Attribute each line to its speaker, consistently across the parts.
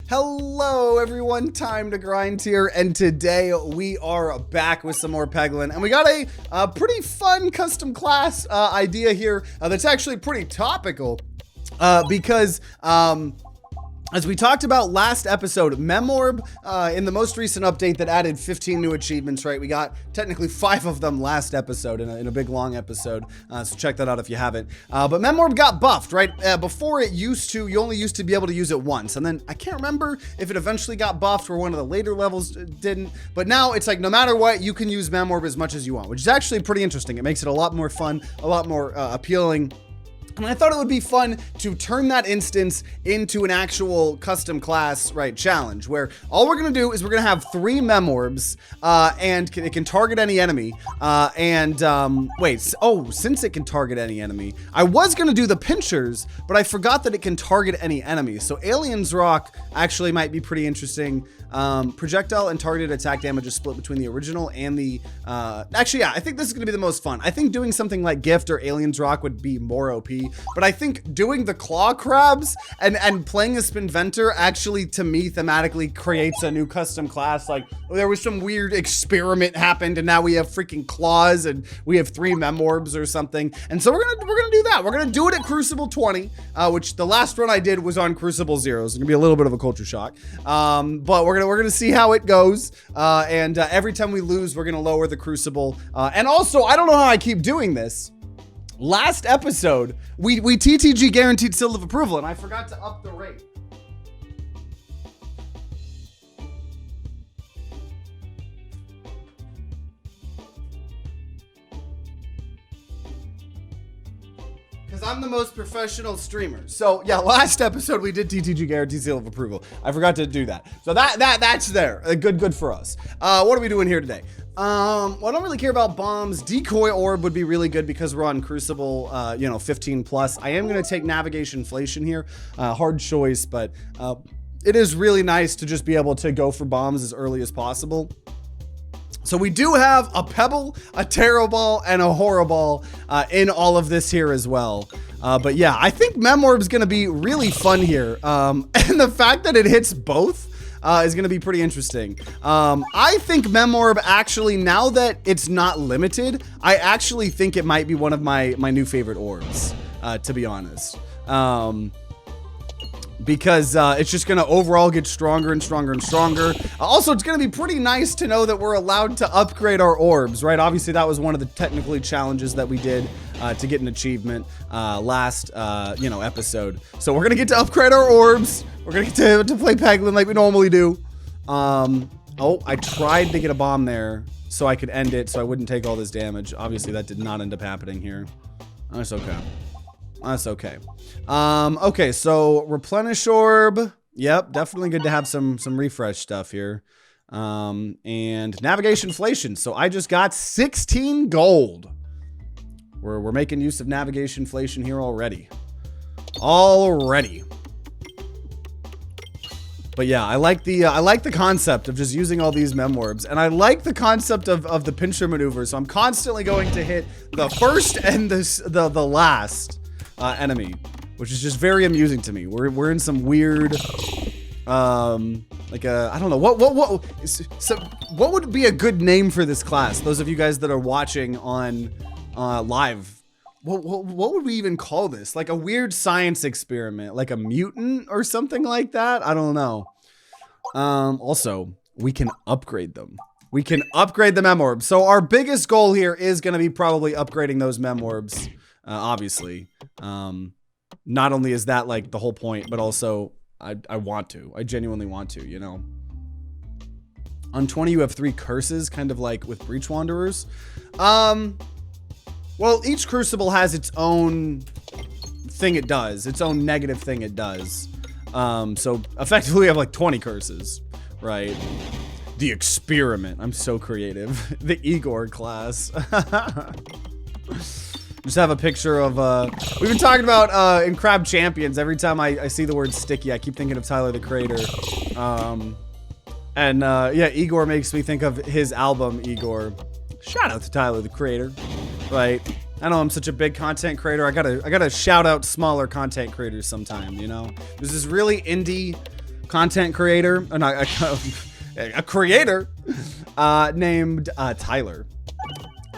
Speaker 1: Hello everyone, TimeToGrind here, and today we are back with some more Peglin, and we got a pretty fun custom class idea here that's actually pretty topical because as we talked about last episode, Memorb, in the most recent update that added 15 new achievements, right? We got technically 5 of them last episode in a big long episode, so check that out if you haven't. But Memorb got buffed, right? Before you only used to be able to use it once, and then I can't remember if it eventually got buffed or one of the later levels didn't, but now it's like no matter what, you can use Memorb as much as you want, which is actually pretty interesting. It makes it a lot more fun, a lot more appealing. And I thought it would be fun to turn that instance into an actual custom class, right, challenge, where all we're gonna do is we're gonna have 3 Memorbs, and it can target any enemy. Since it can target any enemy, I was gonna do the pinchers, but I forgot that it can target any enemy. So Alien's Rock actually might be pretty interesting. Projectile and targeted attack damage is split between the original and the, actually, yeah, I think this is gonna be the most fun. I think doing something like Gift or Alien's Rock would be more OP. But I think doing the claw crabs and playing a Spinventor actually, to me, thematically creates a new custom class. Like, there was some weird experiment happened and now we have freaking claws and we have 3 Memorbs or something. And so we're gonna do that. We're gonna do it at Crucible 20, which the last run I did was on Crucible 0. It's gonna be a little bit of a culture shock. But we're gonna see how it goes. And every time we lose, we're gonna lower the Crucible. And also, I don't know how I keep doing this. Last episode, we TTG guaranteed seal of approval, and I forgot to up the rate. Because I'm the most professional streamer. So yeah, last episode we did TTG guarantee seal of approval. I forgot to do that. So that's there. Good for us. What are we doing here today? Well, I don't really care about bombs. Decoy orb would be really good because we're on Crucible, 15 plus. I am going to take navigation inflation here. Hard choice, but it is really nice to just be able to go for bombs as early as possible. So we do have a Pebble, a Terror Ball, and a Horror Ball in all of this here as well. But yeah, I think Memorb's going to be really fun here. And the fact that it hits both is going to be pretty interesting. I think Memorb actually, now that it's not limited, I actually think it might be one of my new favorite orbs, to be honest. Because it's just going to overall get stronger and stronger and stronger. Also, it's going to be pretty nice to know that we're allowed to upgrade our orbs, right? Obviously, that was one of the technically challenges that we did to get an achievement last, episode. So we're going to get to upgrade our orbs. We're going to get to play Peglin like we normally do. Oh, I tried to get a bomb there so I could end it so I wouldn't take all this damage. Obviously, that did not end up happening here. That's okay. That's okay. Okay, so replenish orb. Yep, definitely good to have some refresh stuff here. And navigation inflation. So I just got 16 gold. We're making use of navigation inflation here already. But yeah, I like the concept of just using all these Memorbs, and I like the concept of the pincher maneuver. So I'm constantly going to hit the first and the last enemy, which is just very amusing to me. We're in some weird, I don't know what would be a good name for this class? Those of you guys that are watching on live, what would we even call this? Like a weird science experiment, like a mutant or something like that? I don't know. Also, we can upgrade them. We can upgrade the Memorbs. So our biggest goal here is going to be probably upgrading those Memorbs. Obviously, not only is that like the whole point, but also I genuinely want to, you know. On 20, you have 3 curses, kind of like with Breach Wanderers. Well, each Crucible has its own thing it does, its own negative thing it does. So effectively we have like 20 curses, right? The experiment. I'm so creative. The Igor class. Just have a picture of, we've been talking about, in Crab Champions, every time I see the word sticky, I keep thinking of Tyler, the Creator. Yeah, Igor makes me think of his album, Igor. Shout out to Tyler, the Creator, right? I know I'm such a big content creator. I gotta shout out smaller content creators sometime, you know? There's this really indie content creator, or not, a creator named Tyler.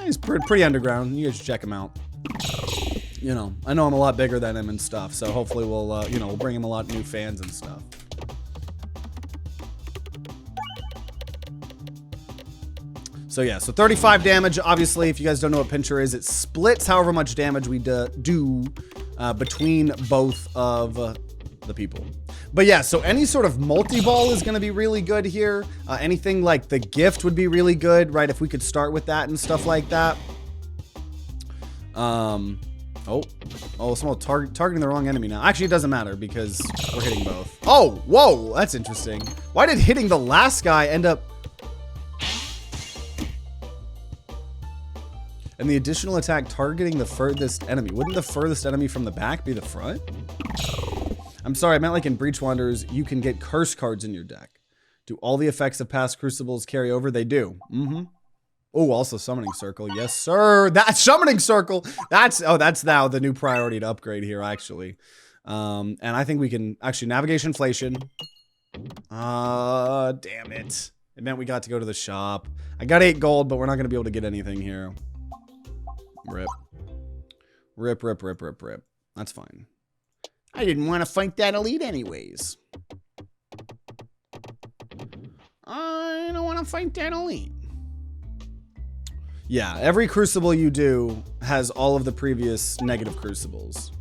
Speaker 1: He's pretty underground. You guys should check him out. You know, I know I'm a lot bigger than him and stuff, so hopefully we'll, you know, we'll bring him a lot of new fans and stuff. So yeah, so 35 damage. Obviously, if you guys don't know what Pincher is, it splits however much damage we do between both of the people. But yeah, so any sort of multi-ball is going to be really good here. Anything like the gift would be really good, right? If we could start with that and stuff like that. Oh, someone targeting the wrong enemy now. Actually, it doesn't matter because we're hitting both. Oh, whoa, that's interesting. Why did hitting the last guy end up... And the additional attack targeting the furthest enemy. Wouldn't the furthest enemy from the back be the front? I'm sorry, I meant like in Breach Wanderers, you can get curse cards in your deck. Do all the effects of past Crucibles carry over? They do. Mm-hmm. Oh, also Summoning Circle. Yes, sir. That's Summoning Circle. That's now the new priority to upgrade here, actually. And I think we can actually Navigation Inflation. Damn it. It meant we got to go to the shop. I got 8 gold, but we're not going to be able to get anything here. Rip. Rip, rip, rip, rip, rip. That's fine. I didn't want to fight that elite anyways. I don't want to fight that elite. Yeah, every Crucible you do has all of the previous negative Crucibles.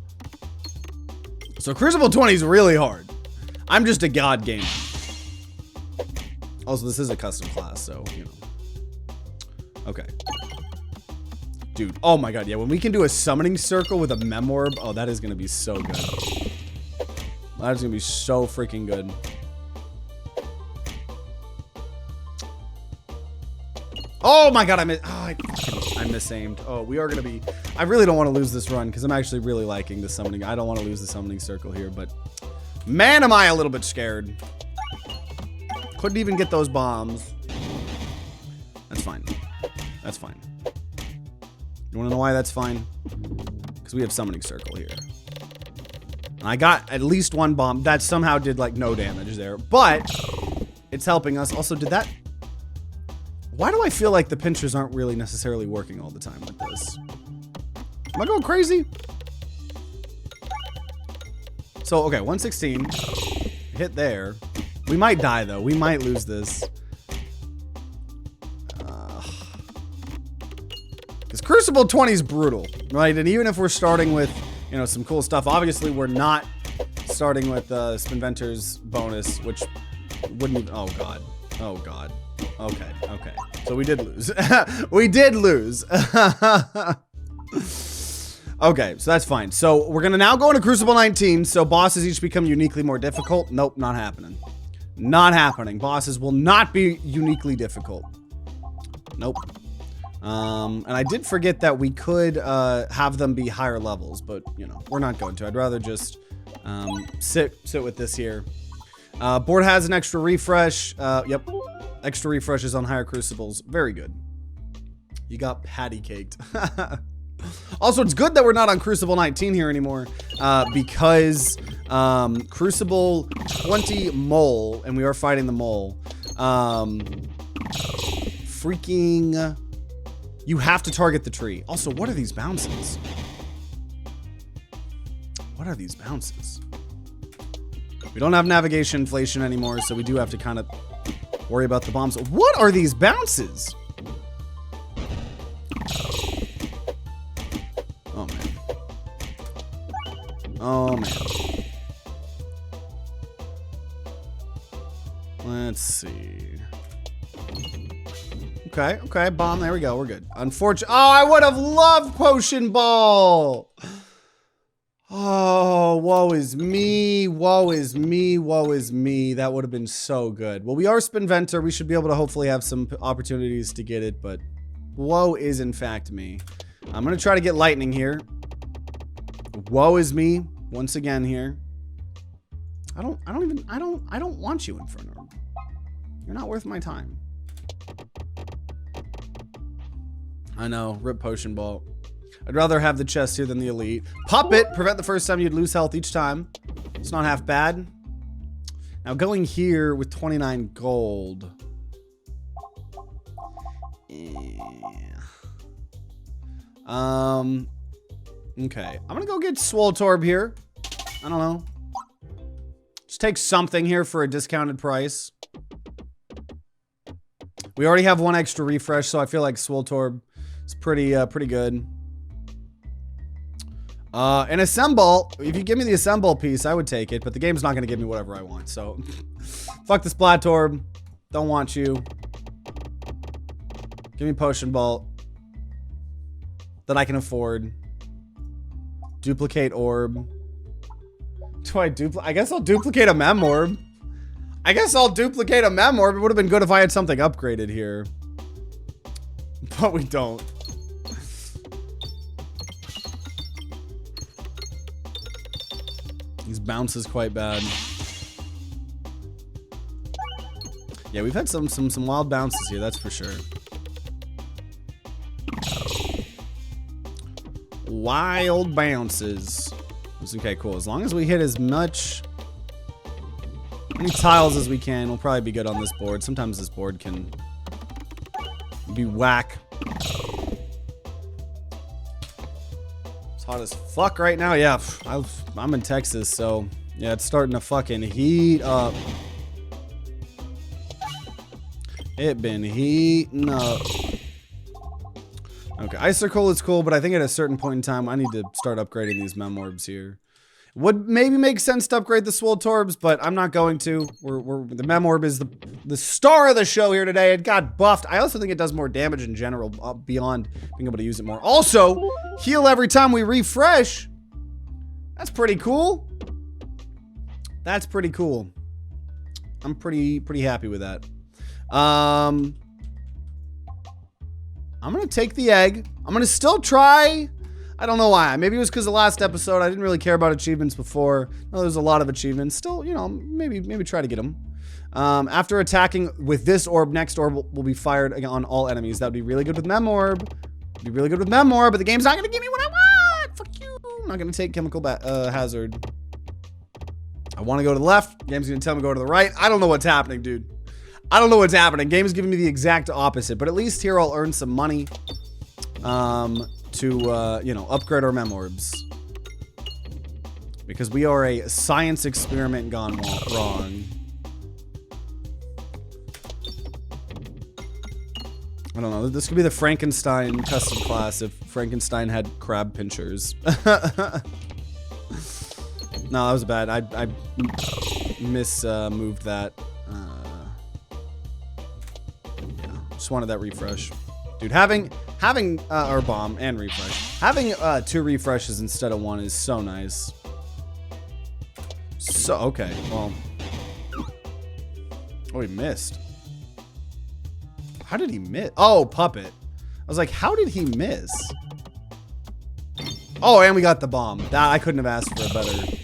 Speaker 1: So Crucible 20 is really hard. I'm just a god gamer. Also, this is a custom class, so, you know. Okay. Dude, oh my god, yeah, when we can do a Summoning Circle with a Memorb, oh, that is going to be so good. That is going to be so freaking good. Oh my god, I misaimed. Oh, we are going to be... I really don't want to lose this run because I'm actually really liking the Summoning. I don't want to lose the Summoning Circle here, but... Man, am I a little bit scared. Couldn't even get those bombs. That's fine. That's fine. You want to know why that's fine? Because we have Summoning Circle here. And I got at least 1 bomb. That somehow did, like, no damage there. But it's helping us. Also, did that... Why do I feel like the pinchers aren't really necessarily working all the time with this? Am I going crazy? So, okay, 116. Hit there. We might die, though. We might lose this. Because Crucible 20 is brutal, right? And even if we're starting with, you know, some cool stuff, obviously we're not starting with Spinventor's bonus, which wouldn't even, oh god. Oh god. Okay, okay. So we did lose. We did lose. Okay, so that's fine. So we're gonna now go into Crucible 19, so bosses each become uniquely more difficult. Nope, not happening. Not happening. Bosses will not be uniquely difficult. Nope. And I did forget that we could have them be higher levels, but you know, we're not going to. I'd rather just sit with this here. Board has an extra refresh. Yep, extra refreshes on higher Crucibles. Very good. You got patty caked. Also, it's good that we're not on Crucible 19 here anymore, because Crucible 20 mole, and we are fighting the mole. Freaking... You have to target the tree. Also, what are these bounces? What are these bounces? We don't have navigation inflation anymore, so we do have to kind of worry about the bombs. What are these bounces? Oh, man. Oh, man. Let's see. Okay, okay, bomb, there we go, we're good. Unfortunately, oh, I would have loved Potion Ball! Oh, woe is me, woe is me, woe is me. That would have been so good. Well, we are Spinventor, we should be able to hopefully have some opportunities to get it, but woe is in fact me. I'm gonna try to get lightning here. Woe is me, once again here. I don't want you, Inferno. You're not worth my time. I know, rip Potion Ball. I'd rather have the chest here than the elite. Pop it, prevent the first time you'd lose health each time. It's not half bad. Now going here with 29 gold. Okay. I'm gonna go get Swoltorb here. I don't know. Just take something here for a discounted price. We already have one extra refresh, so I feel like Swoltorb is pretty good. An Assemble, if you give me the Assemble piece, I would take it, but the game's not gonna give me whatever I want, so fuck the Splatorb. Don't want you. Give me Potion Bolt that I can afford. Duplicate Orb. Do I duplicate? I guess I'll duplicate a Memorb. I guess I'll duplicate a Memorb. It would have been good if I had something upgraded here. But we don't. These bounces quite bad. Yeah, we've had some wild bounces here, that's for sure. Wild bounces. Okay, cool. As long as we hit as many tiles as we can, we'll probably be good on this board. Sometimes this board can be whack. It's hot as fuck right now. Yeah, I'm in Texas, so yeah, it's starting to fucking heat up. It been heating up. Okay, Icicle is cool, but I think at a certain point in time, I need to start upgrading these Memorbs here. Would maybe make sense to upgrade the Swoltorbs, but I'm not going to. The Memorb is the star of the show here today. It got buffed. I also think it does more damage in general, beyond being able to use it more. Also, heal every time we refresh. That's pretty cool. That's pretty cool. I'm pretty happy with that. I'm gonna take the egg. I'm gonna still try. I don't know why. Maybe it was because the last episode I didn't really care about achievements before. No, there's a lot of achievements. Still, you know, maybe try to get them. After attacking with this orb, next orb will be fired on all enemies. That would be really good with Memorb. Be really good with Memorb, but the game's not gonna give me what I want. Fuck you. I'm not gonna take chemical hazard. I want to go to the left. Game's gonna tell me to go to the right. I don't know what's happening, dude. I don't know what's happening. Game is giving me the exact opposite, but at least here I'll earn some money to, you know, upgrade our Memorbs. Because we are a science experiment gone wrong. I don't know. This could be the Frankenstein custom class if Frankenstein had crab pinchers. No, that was bad. I moved that. Just wanted that refresh. Dude, having or bomb and refresh. Having 2 refreshes instead of 1 is so nice. So, okay, well. Oh, he missed. How did he miss? Oh, puppet. I was like, how did he miss? Oh, and we got the bomb. That I couldn't have asked for a better.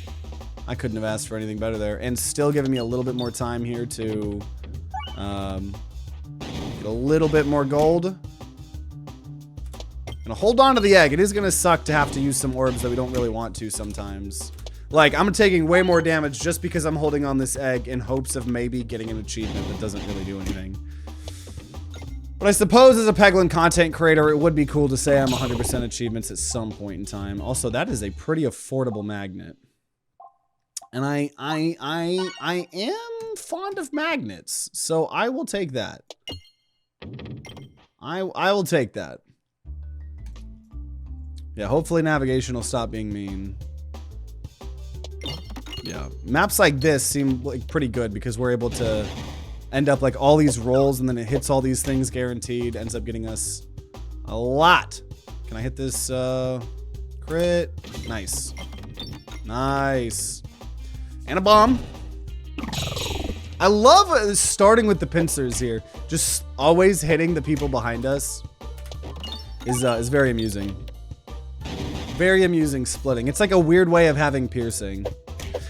Speaker 1: I couldn't have asked for anything better there. And still giving me a little bit more time here to get a little bit more gold. Gonna hold on to the egg. It is gonna suck to have to use some orbs that we don't really want to sometimes. Like, I'm taking way more damage just because I'm holding on this egg in hopes of maybe getting an achievement that doesn't really do anything. But I suppose as a Peglin content creator, it would be cool to say I'm 100% achievements at some point in time. Also, that is a pretty affordable magnet. And I am fond of magnets, so I will take that. I will take that. Yeah, hopefully navigation will stop being mean. Yeah, maps like this seem like pretty good because we're able to end up like all these rolls and then it hits all these things guaranteed. Ends up getting us a lot. Can I hit this crit? Nice. Nice. And a bomb. I love starting with the pincers here. Just always hitting the people behind us is very amusing. Very amusing splitting. It's like a weird way of having piercing.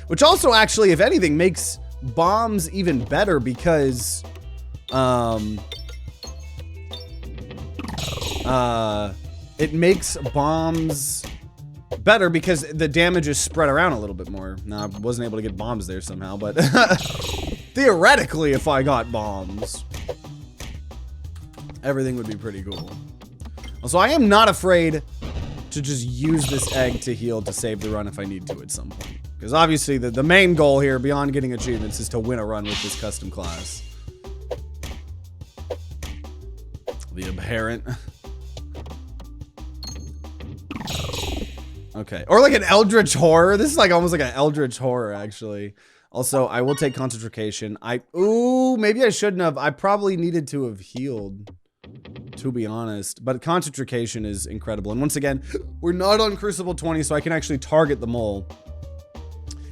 Speaker 1: Which also actually, if anything, makes bombs even better because it makes bombs better because the damage is spread around a little bit more. Now, I wasn't able to get bombs there somehow, but theoretically, if I got bombs, everything would be pretty cool. Also, I am not afraid to just use this egg to heal to save the run if I need to at some point. Because obviously, the main goal here, beyond getting achievements, is to win a run with this custom class. The abhorrent. Okay. Or like an eldritch horror. This is like almost like an eldritch horror, actually. Also, I will take concentration. Ooh, maybe I shouldn't have. I probably needed to have healed, to be honest. But concentration is incredible. And once again, we're not on Crucible 20, so I can actually target the mole.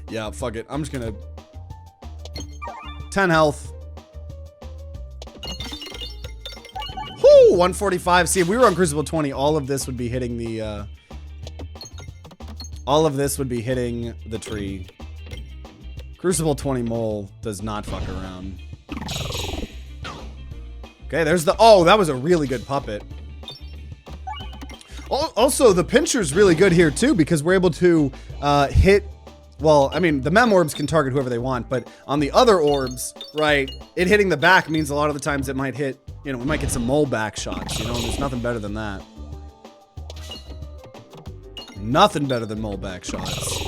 Speaker 1: Yeah, fuck it. I'm just gonna... 10 health. Whoo! 145. See, if we were on Crucible 20, all of this would be hitting the, all of this would be hitting the tree. Crucible 20 mole does not fuck around. Okay, there's the... Oh, that was a really good puppet. Also, the pincher's really good here, too, because we're able to hit... Well, I mean, the Memorbs can target whoever they want, but on the other orbs, right, it hitting the back means a lot of the times it might hit... You know, we might get some mole back shots, you know, and there's nothing better than that. Nothing better than mole back shots.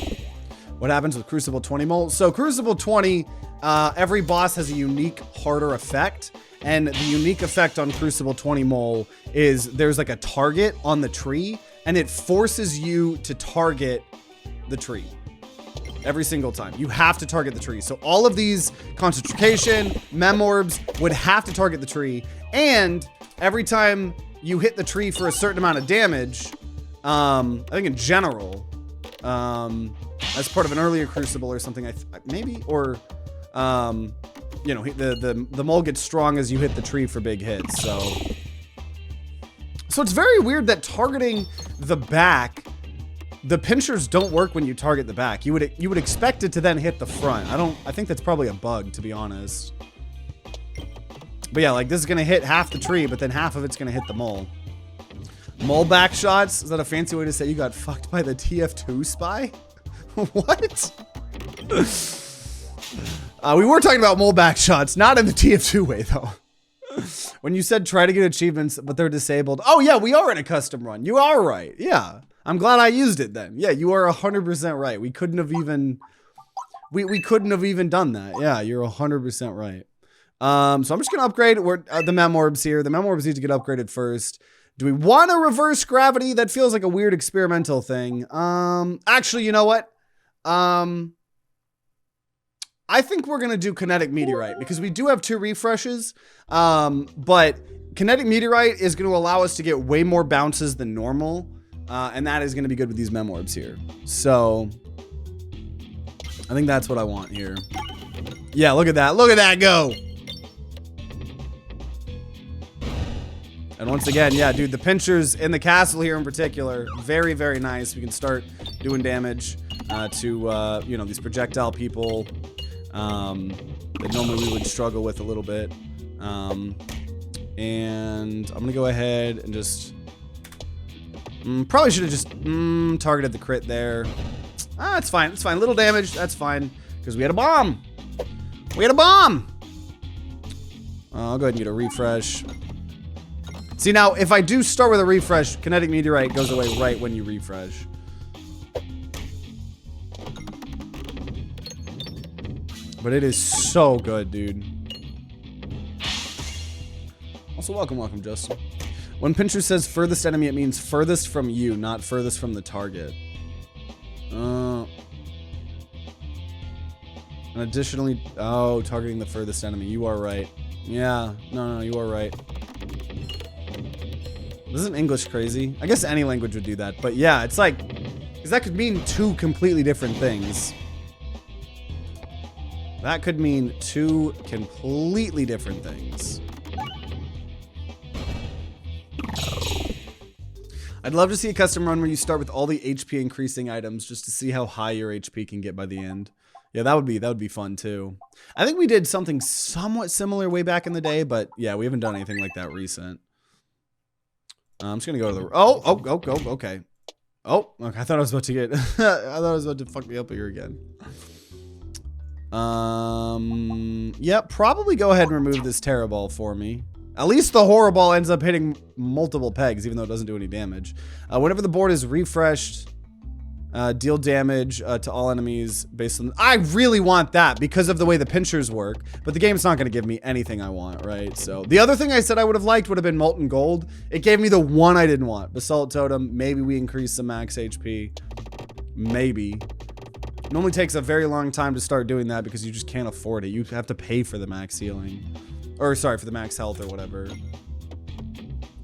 Speaker 1: What happens with Crucible 20 mole? So Crucible 20, every boss has a unique, harder effect. And the unique effect on Crucible 20 mole is there's like a target on the tree, and it forces you to target the tree. Every single time. You have to target the tree. So all of these concentration, Memorbs would have to target the tree. And every time you hit the tree for a certain amount of damage, I think in general, as part of an earlier Crucible or something, maybe, or, you know, the mole gets strong as you hit the tree for big hits. So it's very weird that targeting the back, the pinchers don't work when you target the back. You would expect it to then hit the front. I think that's probably a bug, to be honest. But yeah, like this is gonna hit half the tree, but then half of it's gonna hit the mole. Mole back shots? Is that a fancy way to say you got fucked by the TF2 spy? What? We were talking about mole back shots, not in the TF2 way though. When you said try to get achievements, but they're disabled. Oh yeah, we are in a custom run. You are right. Yeah. I'm glad I used it then. Yeah, you are 100% right. We couldn't have even... We couldn't have even done that. Yeah, you're 100% right. So I'm just going to upgrade the Memorbs here. The Memorbs need to get upgraded first. Do we want to reverse gravity? That feels like a weird experimental thing. Actually, you know what? I think we're going to do Kinetic Meteorite because we do have 2 refreshes. But Kinetic Meteorite is going to allow us to get way more bounces than normal. And that is going to be good with these Memorbs here. So I think that's what I want here. Yeah, look at that. Look at that go. And once again, yeah, dude, the pinchers in the castle here in particular, very, very nice. We can start doing damage to, you know, these projectile people that normally we would struggle with a little bit. And I'm going to go ahead and just... probably should have just targeted the crit there. Ah, it's fine. It's fine. Little damage. That's fine. Because we had a bomb. We had a bomb. I'll go ahead and get a refresh. See, now, if I do start with a refresh, Kinetic Meteorite goes away right when you refresh. But it is so good, dude. Also, welcome, Justin. When Pincher says furthest enemy, it means furthest from you, not furthest from the target. And additionally, oh, targeting the furthest enemy. You are right. Yeah, no, you are right. Isn't English crazy? I guess any language would do that, but yeah, it's like, because that could mean 2 completely different things. That could mean 2 completely different things. I'd love to see a custom run where you start with all the HP increasing items just to see how high your HP can get by the end. Yeah, that would be fun too. I think we did something somewhat similar way back in the day, but yeah, we haven't done anything like that recent. I'm just gonna go to the... Oh, okay. Oh, okay, I thought I was about to get... I thought I was about to fuck me up here again. Yeah, probably go ahead and remove this Terror Ball for me. At least the Horror Ball ends up hitting multiple pegs, even though it doesn't do any damage. Whenever the board is refreshed, deal damage to all enemies based on... I really want that because of the way the pinchers work, but the game's not going to give me anything I want, right? So the other thing I said I would have liked would have been Molten Gold. It gave me the one I didn't want. Basalt Totem. Maybe we increase the max HP. Maybe. It normally takes a very long time to start doing that because you just can't afford it. You have to pay for the max healing. Or, sorry, for the max health or whatever.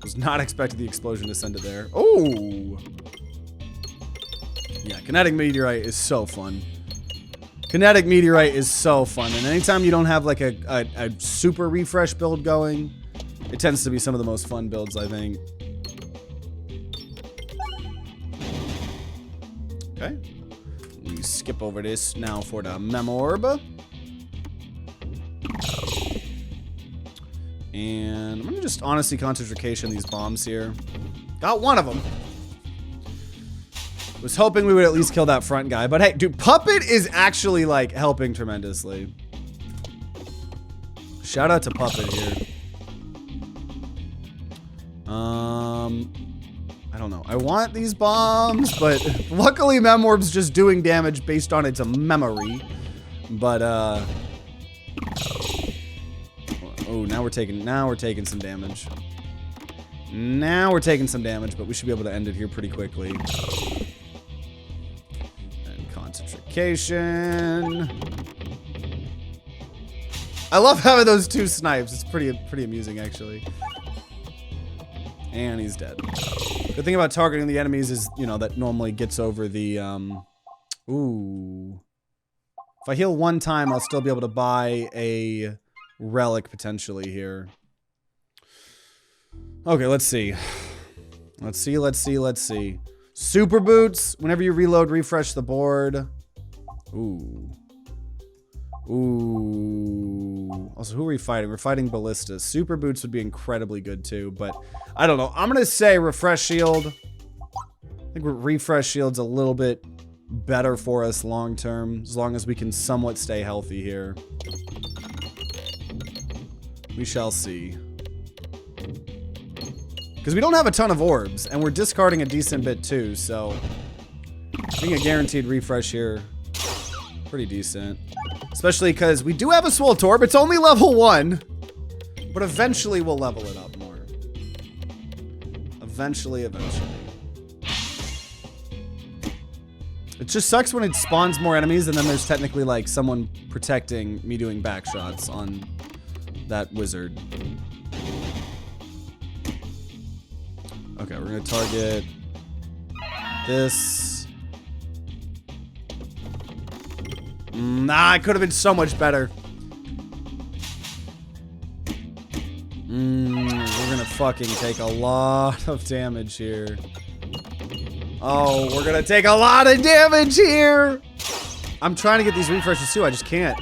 Speaker 1: Was not expecting the explosion to send it there. Oh! Yeah, Kinetic Meteorite is so fun. Kinetic Meteorite is so fun. And anytime you don't have like a super refresh build going, it tends to be some of the most fun builds, I think. Okay. We skip over this now for the Memorb. And I'm gonna just honestly concentration these bombs here. Got one of them. Was hoping we would at least kill that front guy, but hey, dude, Puppet is actually like helping tremendously. Shout out to Puppet here. I don't know. I want these bombs, but luckily Memorb's just doing damage based on its memory. But oh, now we're taking some damage. Now we're taking some damage, but we should be able to end it here pretty quickly. And concentration. I love having those two snipes. It's pretty amusing actually. And he's dead. Good thing about targeting the enemies is, you know, that normally gets over the ooh. If I heal one time, I'll still be able to buy a relic potentially here. Okay, let's see. Let's see. Super boots. Whenever you reload, refresh the board. Ooh. Ooh. Also, who are we fighting? We're fighting Ballista. Super boots would be incredibly good too, but I don't know. I'm gonna say refresh shield. I think refresh shield's a little bit better for us long term, as long as we can somewhat stay healthy here. We shall see. Because we don't have a ton of orbs, and we're discarding a decent bit too, so I think a guaranteed refresh here, pretty decent. Especially because we do have a Swole Torb. It's only level 1, but eventually we'll level it up more. Eventually. It just sucks when it spawns more enemies, and then there's technically like someone protecting me doing back shots on that wizard. Okay, we're gonna target this. Nah, it could have been so much better. We're gonna fucking take a lot of damage here. Oh, we're gonna take a lot of damage here. I'm trying to get these refreshes too, I just can't.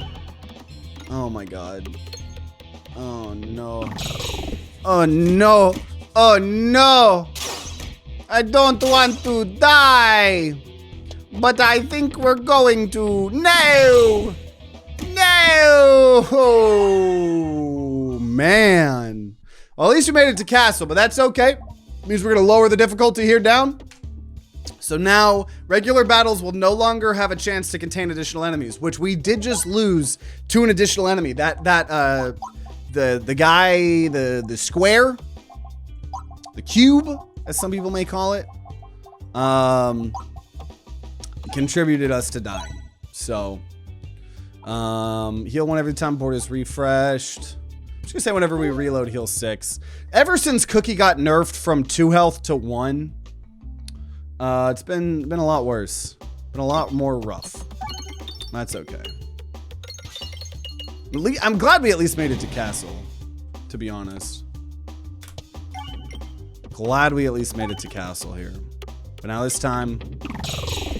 Speaker 1: Oh my god. Oh no. Oh no. Oh no. I don't want to die. But I think we're going to. No! No! Oh, man. Well, at least we made it to castle, but that's okay. Means we're going to lower the difficulty here down. So now, regular battles will no longer have a chance to contain additional enemies, which we did just lose to an additional enemy. The guy, the square, the cube, as some people may call it, contributed us to dying. So heal 1 every time board is refreshed. I'm just gonna say whenever we reload, heal 6. Ever since Cookie got nerfed from 2 health to 1, it's been a lot worse. Been a lot more rough. That's okay. I'm glad we at least made it to castle, to be honest. Glad we at least made it to castle here. But now this time,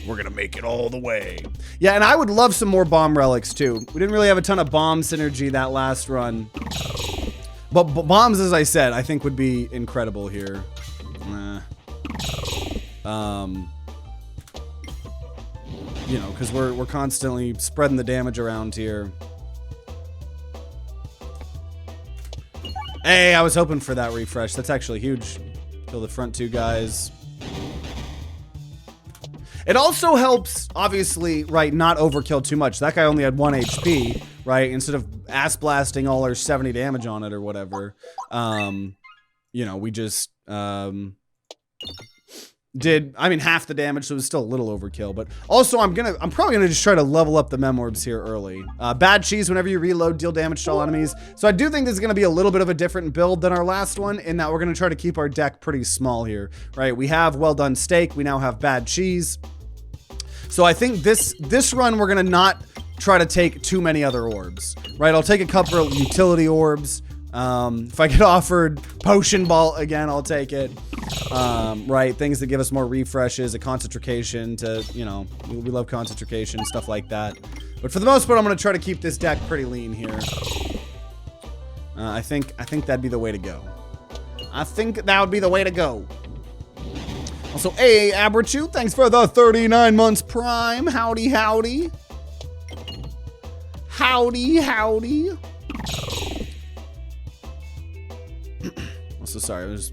Speaker 1: we're gonna make it all the way. Yeah, and I would love some more bomb relics too. We didn't really have a ton of bomb synergy that last run. But bombs, as I said, I think would be incredible here. You know, because we're constantly spreading the damage around here. Hey, I was hoping for that refresh. That's actually huge. Kill the front two guys. It also helps, obviously, right, not overkill too much. That guy only had 1 HP, right? Instead of ass blasting all our 70 damage on it or whatever. You know, we just did, I mean, half the damage, so it was still a little overkill. But also, I'm probably gonna just try to level up the Memorbs here early. Bad cheese, whenever you reload, deal damage to all enemies. So I do think this is gonna be a little bit of a different build than our last one, in that we're gonna try to keep our deck pretty small here, right? We have well done steak, we now have bad cheese. So I think this run, we're gonna not try to take too many other orbs, right? I'll take a couple of utility orbs. If I get offered potion ball again, I'll take it. Right, things that give us more refreshes, a concentration to, you know, we love concentration, stuff like that. But for the most part, I'm gonna try to keep this deck pretty lean here. I think that'd be the way to go. I think that would be the way to go. Also, hey, Abrachu, thanks for the 39 months prime. Howdy, howdy. Howdy, howdy. Also, sorry, I was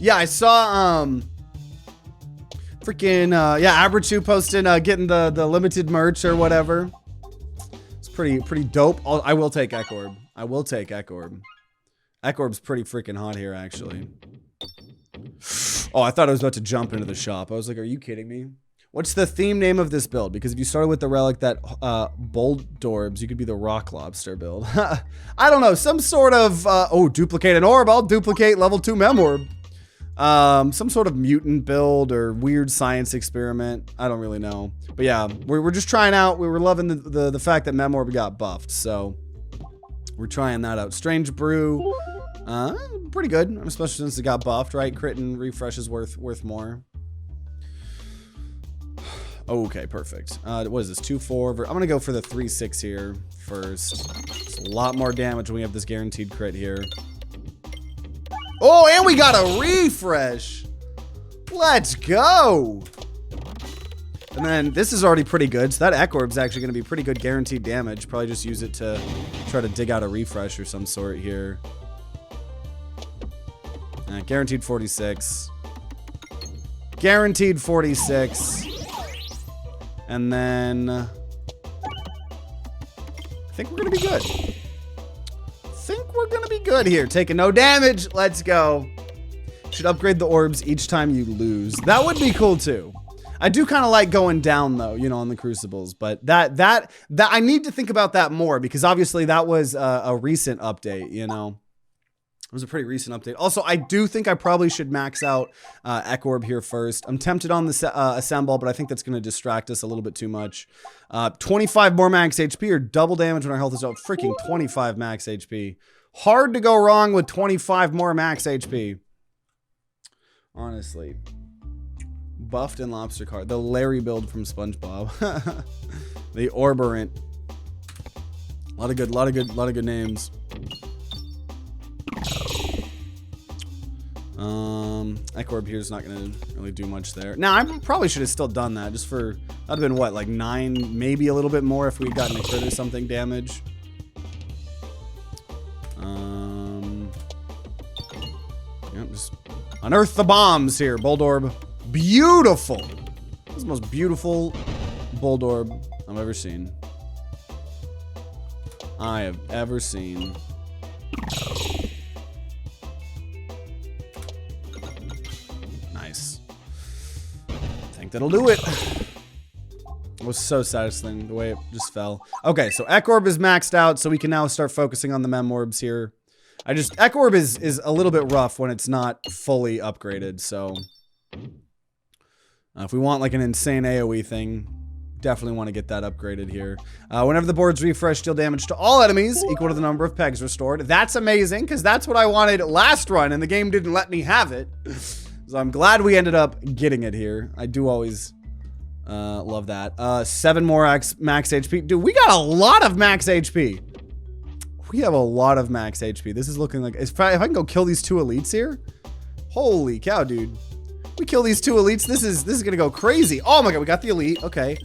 Speaker 1: yeah, I saw freaking yeah, Abrachu posting getting the limited merch or whatever. It's pretty dope. I will take Ekorb. I will take Ekorb. Ekorb's pretty freaking hot here, actually. Oh, I thought I was about to jump into the shop. I was like, are you kidding me? What's the theme name of this build? Because if you started with the relic that bold Dorbs, you could be the rock lobster build. I don't know, some sort of oh, duplicate an orb. I'll duplicate level 2 Memorb. Some sort of mutant build or weird science experiment. I don't really know. But yeah, we're just trying out. We were loving the fact that Memorb got buffed, so we're trying that out. Strange Brew, pretty good, especially since it got buffed, right? Crit and refresh is worth more. Okay, perfect. What is this? 2-4. I'm gonna go for the 3-6 here first. It's a lot more damage when we have this guaranteed crit here. Oh, and we got a refresh. Let's go. And then this is already pretty good. So that Ekorb's actually gonna be pretty good guaranteed damage. Probably just use it to try to dig out a refresh or some sort here. Guaranteed 46. Guaranteed 46. And then I think we're gonna be good. Think we're gonna be good here. Taking no damage. Let's go. Should upgrade the orbs each time you lose. That would be cool too. I do kind of like going down though, you know, on the crucibles, but that I need to think about that more, because obviously that was a recent update, you know. It was a pretty recent update. Also, I do think I probably should max out Ekorb here first. I'm tempted on the Assemble, but I think that's going to distract us a little bit too much. 25 more max HP or double damage when our health is out. Freaking 25 max HP. Hard to go wrong with 25 more max HP. Honestly. Buffed and Lobster Card. The Larry build from SpongeBob. The Orberant. A lot of good names. Ekorb here's not gonna really do much there. Now, I probably should have still done that, just for, that'd have been what, like 9, maybe a little bit more if we'd gotten a crit or something damage. Yep, just unearth the bombs here, Boldorb. Beautiful. This is the most beautiful Boldorb I've ever seen. I have ever seen. Nice. I think that'll do it. It was so satisfying the way it just fell. Okay, so Ekorb is maxed out, so we can now start focusing on the Memorbs here. Ekorb is a little bit rough when it's not fully upgraded, so if we want like an insane AoE thing, definitely want to get that upgraded here. Whenever the board's refresh, deal damage to all enemies equal to the number of pegs restored. That's amazing, because that's what I wanted last run, and the game didn't let me have it. So I'm glad we ended up getting it here. I do always love that. 7 more max HP. Dude, we got a lot of max HP. We have a lot of max HP. This is looking like, if I can go kill these 2 elites here. Holy cow, dude. We kill these 2 elites. This is gonna go crazy. Oh my god, we got the elite. Okay.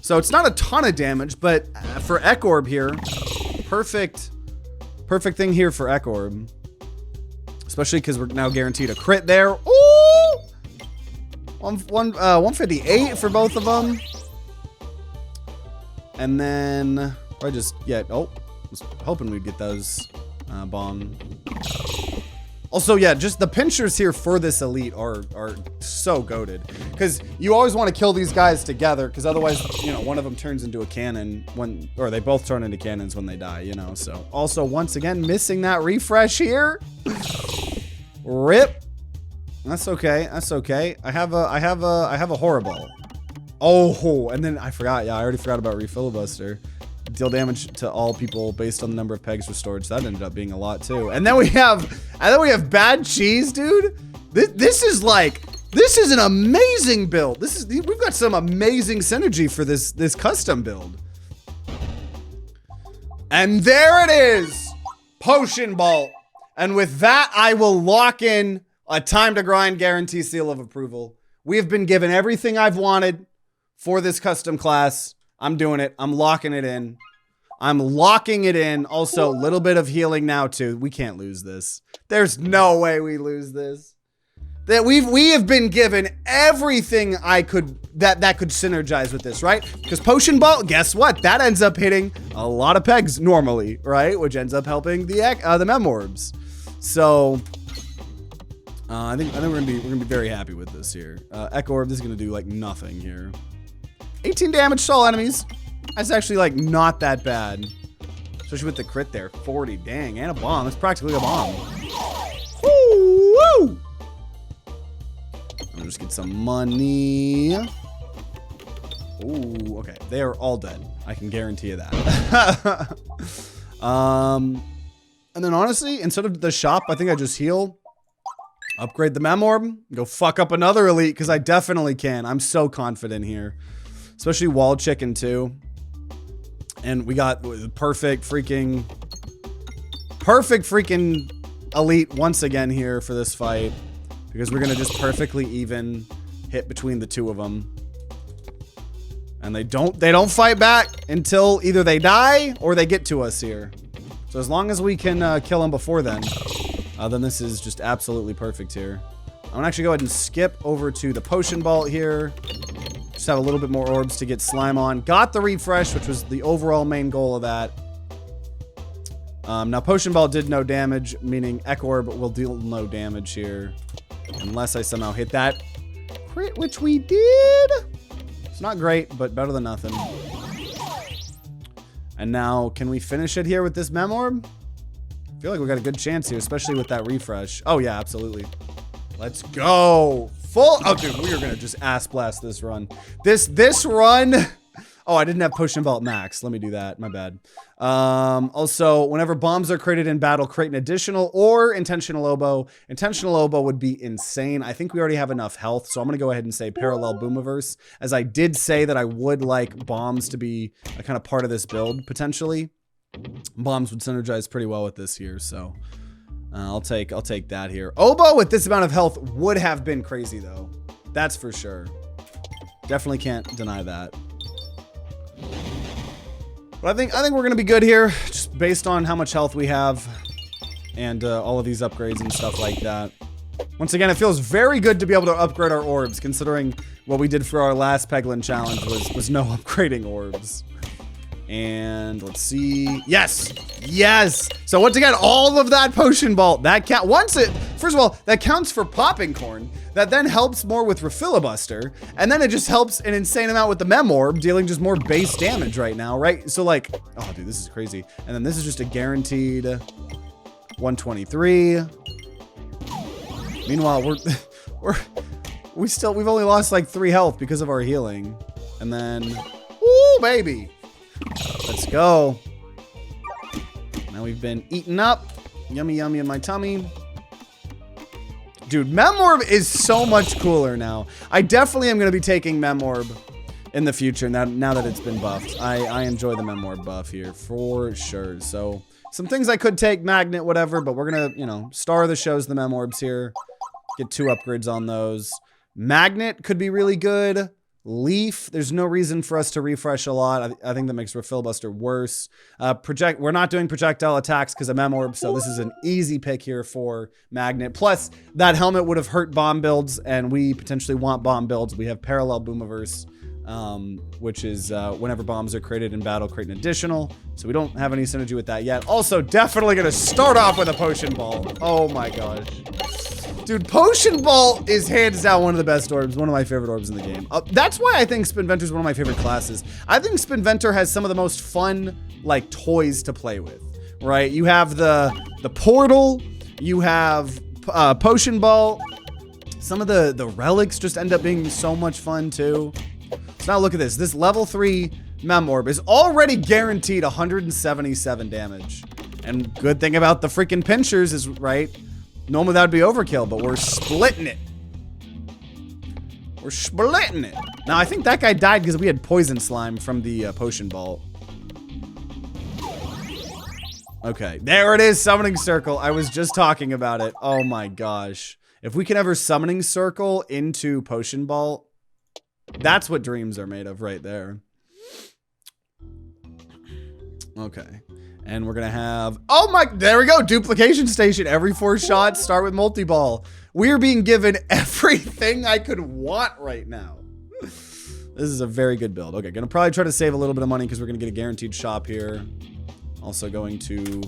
Speaker 1: So it's not a ton of damage, but for Orb here, perfect thing here for Orb. Especially because we're now guaranteed a crit there. Ooh! 158 for both of them. And then, I just, yeah, oh, was hoping we'd get those bomb. Also, yeah, just the pinchers here for this elite are so goated. Because you always want to kill these guys together, because otherwise, you know, one of them turns into a cannon when, or they both turn into cannons when they die, you know. So, also, once again, missing that refresh here. Rip. That's okay. That's okay. I have a horrible. Oh, and then I forgot. Yeah, I already forgot about refilibuster. Deal damage to all people based on the number of pegs restored. So that ended up being a lot too. And then we have bad cheese, dude. This is an amazing build. We've got some amazing synergy for this custom build. And there it is, Potion Bolt. And with that, I will lock in a time to grind guarantee seal of approval. We have been given everything I've wanted for this custom class. I'm doing it. I'm locking it in. I'm locking it in. Also, a little bit of healing now too. We can't lose this. There's no way we lose this. That we have been given everything that could synergize with this, right? Because Potion Bolt, guess what? That ends up hitting a lot of pegs normally, right? Which ends up helping the Memorbs. So I think we're gonna be very happy with this here. Orb, this is gonna do like nothing here. 18 damage to all enemies. That's actually like not that bad. Especially with the crit there. 40, dang, and a bomb. That's practically a bomb. Woo! I'll just get some money. Ooh, okay. They are all dead. I can guarantee you that. And then honestly, instead of the shop, I think I just heal. Upgrade the Memorb. Go fuck up another elite, because I definitely can. I'm so confident here. Especially Wall Chicken too. And we got perfect freaking elite once again here for this fight. Because we're gonna just perfectly even hit between the two of them. And they don't fight back until either they die or they get to us here. So as long as we can kill them before then this is just absolutely perfect here. I'm gonna actually go ahead and skip over to the Potion Bolt here. Just have a little bit more orbs to get slime on. Got the refresh, which was the overall main goal of that. Now Potion Bolt did no damage, meaning Orb will deal no damage here. Unless I somehow hit that crit, which we did. It's not great, but better than nothing. And now, can we finish it here with this Memorb? I feel like we got a good chance here, especially with that refresh. Oh yeah, absolutely. Let's go. Oh dude, we are gonna just ass blast this run. This run. Oh, I didn't have Potion Bolt max. Let me do that. My bad. Also, whenever bombs are created in battle, create an additional or intentional oboe. Intentional oboe would be insane. I think we already have enough health, so I'm going to go ahead and say parallel boomiverse, as I did say that I would like bombs to be a kind of part of this build, potentially. Bombs would synergize pretty well with this here, so I'll take that here. Oboe with this amount of health would have been crazy, though. That's for sure. Definitely can't deny that. But I think we're gonna be good here, just based on how much health we have, and all of these upgrades and stuff like that. Once again, it feels very good to be able to upgrade our orbs, considering what we did for our last Peglin challenge was no upgrading orbs. And let's see. Yes, yes. So once again, all of that Potion Bolt that first of all, that counts for popping corn. That then helps more with refilibuster, and then it just helps an insane amount with the Memorb, dealing just more base damage right now, right? So like, oh dude, this is crazy. And then this is just a guaranteed 123. Meanwhile, we've only lost like 3 health because of our healing. And then, ooh baby, let's go. Now we've been eaten up. Yummy, yummy in my tummy. Dude, Memorb is so much cooler now. I definitely am going to be taking Memorb in the future now that it's been buffed. I enjoy the Memorb buff here for sure. So some things I could take, Magnet, whatever, but we're going to, you know, star of the show's the Memorbs here. Get 2 upgrades on those. Magnet could be really good. Leaf, there's no reason for us to refresh a lot. I think that makes Filibuster worse. We're not doing projectile attacks because of Memorb, so this is an easy pick here for Magnet. Plus, that helmet would have hurt bomb builds, and we potentially want bomb builds. We have Parallel Boomiverse, which is whenever bombs are created in battle, create an additional. So we don't have any synergy with that yet. Also, definitely going to start off with a Potion Ball. Oh my gosh. Dude, Potion Ball is hands down one of the best orbs, one of my favorite orbs in the game. That's why I think Spinventor is one of my favorite classes. I think Spinventor has some of the most fun, like, toys to play with, right? You have the portal, you have Potion Ball. Some of the relics just end up being so much fun too. So now look at this. This level 3 Memorb is already guaranteed 177 damage. And good thing about the freaking pinchers is, right, normally that would be overkill, but we're splitting it. We're splitting it. Now, I think that guy died because we had poison slime from the potion ball. Okay, there it is, summoning circle. I was just talking about it. Oh my gosh. If we can ever summoning circle into potion ball, that's what dreams are made of right there. Okay. And we're gonna have, oh my, there we go, duplication station. Every 4 shots start with multi-ball. We're being given everything I could want right now. This is a very good build. Okay, gonna probably try to save a little bit of money because we're gonna get a guaranteed shop here. Also going to,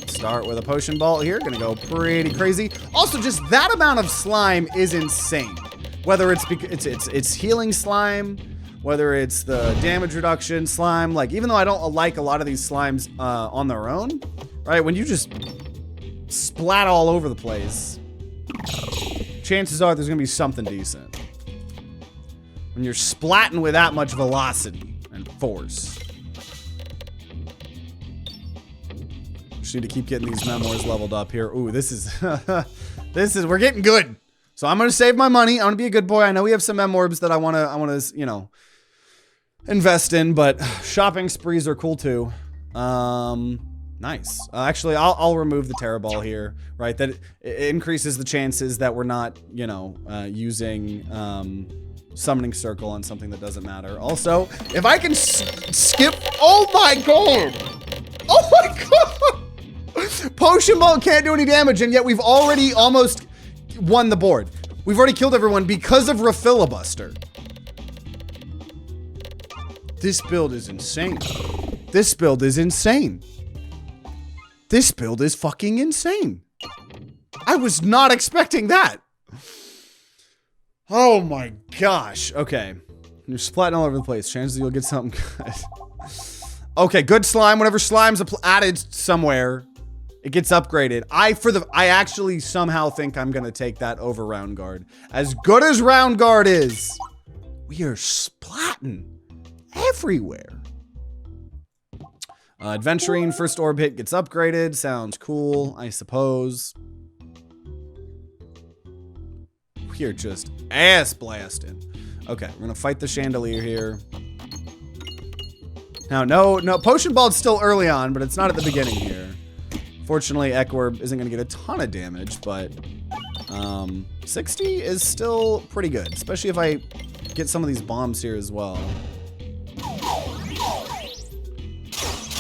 Speaker 1: start with a potion ball here. Gonna go pretty crazy. Also, just that amount of slime is insane. Whether it's it's healing slime, whether it's the damage reduction slime, like, even though I don't like a lot of these slimes on their own, right? When you just splat all over the place, chances are there's gonna be something decent. When you're splatting with that much velocity and force. Just need to keep getting these memoirs leveled up here. Ooh, this is, we're getting good. So I'm gonna save my money. I'm gonna be a good boy. I know we have some Memorbs that I wanna, you know, invest in, but shopping sprees are cool too. Nice. Actually, I'll remove the Terror Ball here, right? That it increases the chances that we're not, you know, using summoning circle on something that doesn't matter. Also, if I can skip, oh my god! Oh my god! Potion Ball can't do any damage, and yet we've already almost won the board. We've already killed everyone because of Filibuster. This build is insane. This build is insane. This build is fucking insane. I was not expecting that. Oh my gosh. Okay. You're splatting all over the place. Chances you'll get something good. Okay, good slime. Whenever slime's added somewhere, it gets upgraded. I actually somehow think I'm gonna take that over Round Guard. As good as Round Guard is, we are splatting everywhere. Adventuring, first orb hit gets upgraded. Sounds cool, I suppose. We're just ass blasting. Okay, we're gonna fight the chandelier here. Now, no, Potion Ball's still early on, but it's not at the beginning here. Fortunately, Ekorb isn't gonna get a ton of damage, but 60 is still pretty good, especially if I get some of these bombs here as well.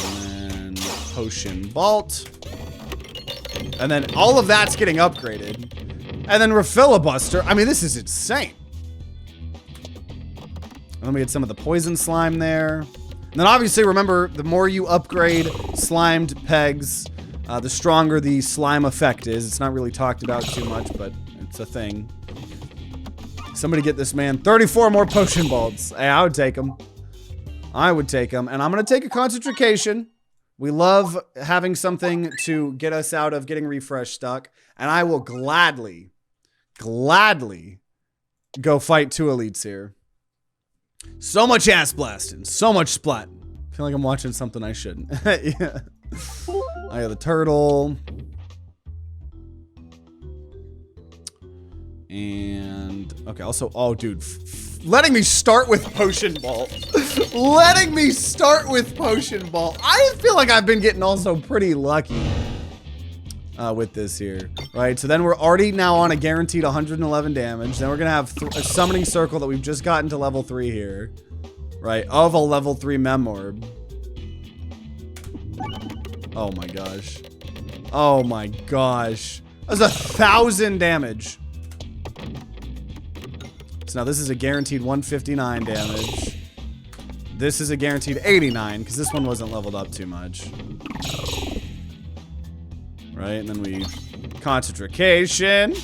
Speaker 1: And then Potion Vault. And then all of that's getting upgraded. And then Filibuster. I mean, this is insane. And then we get some of the poison slime there. And then obviously, remember, the more you upgrade slimed pegs, the stronger the slime effect is. It's not really talked about too much, but it's a thing. Somebody get this man 34 more potion balls. Hey, I would take them. I would take them. And I'm going to take a concentration. We love having something to get us out of getting refresh stuck. And I will gladly go fight 2 elites here. So much ass blasting. So much splat. I feel like I'm watching something I shouldn't. Yeah. I got the turtle. And, okay, also, oh, dude. Letting me start with Potion Ball. Letting me start with Potion Ball. I feel like I've been getting also pretty lucky. with this here, right? So then we're already now on a guaranteed 111 damage. Then we're gonna have a summoning circle that we've just gotten to level 3 here, right? Of a level 3 Memorb. Oh my gosh. Oh my gosh. That's 1,000 damage. So now this is a guaranteed 159 damage. This is a guaranteed 89 because this one wasn't leveled up too much. Right, and then we concentration.